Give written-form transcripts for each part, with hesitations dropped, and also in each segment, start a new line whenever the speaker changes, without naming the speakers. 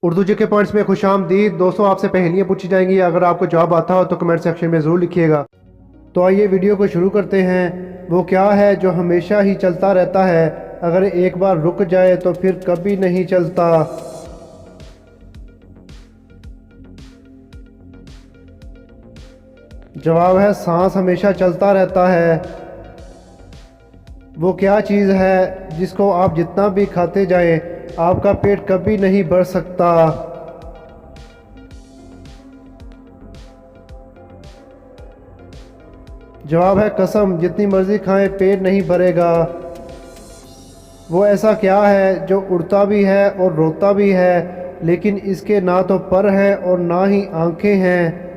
उर्दू जी के पॉइंट्स में खुशामदीद। दोस्तों, आपसे पहेलियाँ पूछी जाएंगी। अगर आपको जवाब आता हो तो कमेंट सेक्शन में ज़रूर लिखिएगा। तो आइए वीडियो को शुरू करते हैं। वो क्या है जो हमेशा ही चलता रहता है, अगर एक बार रुक जाए तो फिर कभी नहीं चलता? जवाब है सांस हमेशा चलता रहता है। वो क्या चीज़ है जिसको आप जितना भी खाते जाएं आपका पेट कभी नहीं भर सकता? जवाब है कसम, जितनी मर्जी खाएं पेट नहीं भरेगा। वो ऐसा क्या है जो उड़ता भी है और रोता भी है, लेकिन इसके ना तो पर हैं और ना ही आंखें हैं?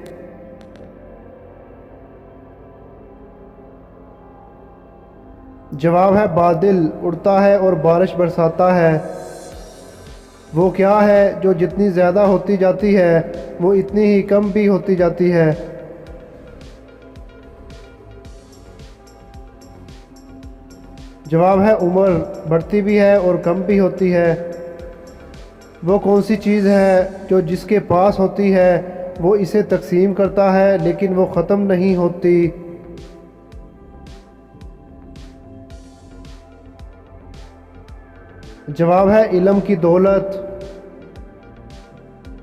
जवाब है बादल, उड़ता है और बारिश बरसाता है। वो क्या है जो जितनी ज़्यादा होती जाती है वो इतनी ही कम भी होती जाती है? जवाब है उम्र, बढ़ती भी है और कम भी होती है। वो कौन सी चीज़ है जो जिसके पास होती है वो इसे तकसीम करता है लेकिन वो ख़त्म नहीं होती? जवाब है इल्म की दौलत।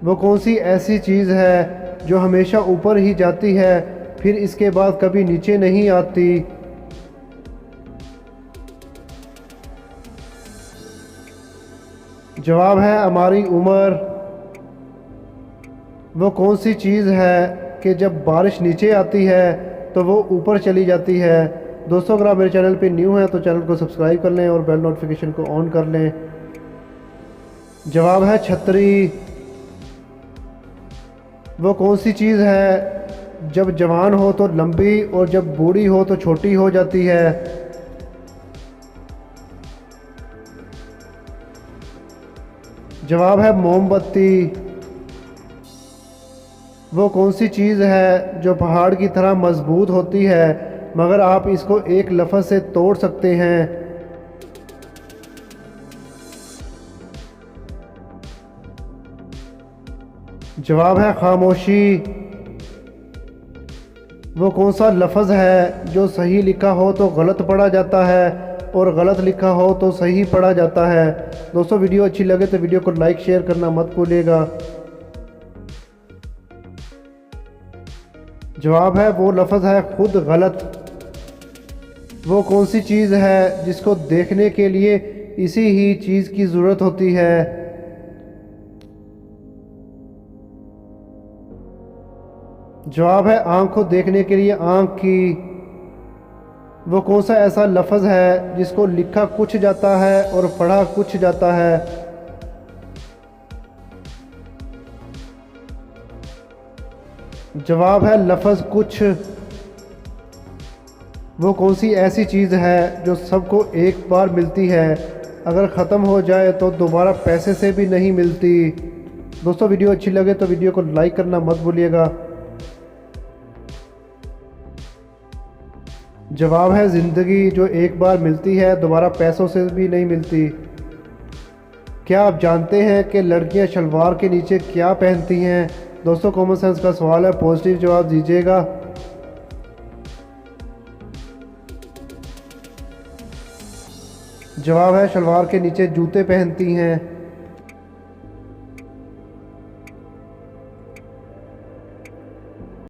वो कौन सी ऐसी चीज़ है जो हमेशा ऊपर ही जाती है फिर इसके बाद कभी नीचे नहीं आती? जवाब है हमारी उम्र। वो कौन सी चीज़ है कि जब बारिश नीचे आती है तो वो ऊपर चली जाती है? दोस्तों, अगर आप मेरे चैनल पे न्यू हैं तो चैनल को सब्सक्राइब कर लें और बेल नोटिफिकेशन को ऑन कर लें। जवाब है छतरी। वो कौन सी चीज़ है जब जवान हो तो लंबी और जब बूढ़ी हो तो छोटी हो जाती है? जवाब है मोमबत्ती। वो कौन सी चीज़ है जो पहाड़ की तरह मजबूत होती है मगर आप इसको एक लफ्ज़ से तोड़ सकते हैं? जवाब है खामोशी। वो कौन सा लफ्ज़ है जो सही लिखा हो तो गलत पढ़ा जाता है और गलत लिखा हो तो सही पढ़ा जाता है? दोस्तों, वीडियो अच्छी लगे तो वीडियो को लाइक शेयर करना मत भूलिएगा। जवाब है वो लफ्ज़ है खुद गलत। वो कौन सी चीज़ है जिसको देखने के लिए इसी ही चीज़ की ज़रूरत होती है? जवाब है आँख को देखने के लिए आँख की। वो कौन सा ऐसा लफ्ज़ है जिसको लिखा कुछ जाता है और पढ़ा कुछ जाता है? जवाब है लफ्ज़ कुछ। वो कौन सी ऐसी चीज़ है जो सबको एक बार मिलती है, अगर ख़त्म हो जाए तो दोबारा पैसे से भी नहीं मिलती? दोस्तों, वीडियो अच्छी लगे तो वीडियो को लाइक करना मत भूलिएगा। जवाब है ज़िंदगी, जो एक बार मिलती है दोबारा पैसों से भी नहीं मिलती। क्या आप जानते हैं कि लड़कियां शलवार के नीचे क्या पहनती हैं? दोस्तों, कॉमन सेंस का सवाल है, पॉजिटिव जवाब दीजिएगा। जवाब है शलवार के नीचे जूते पहनती हैं।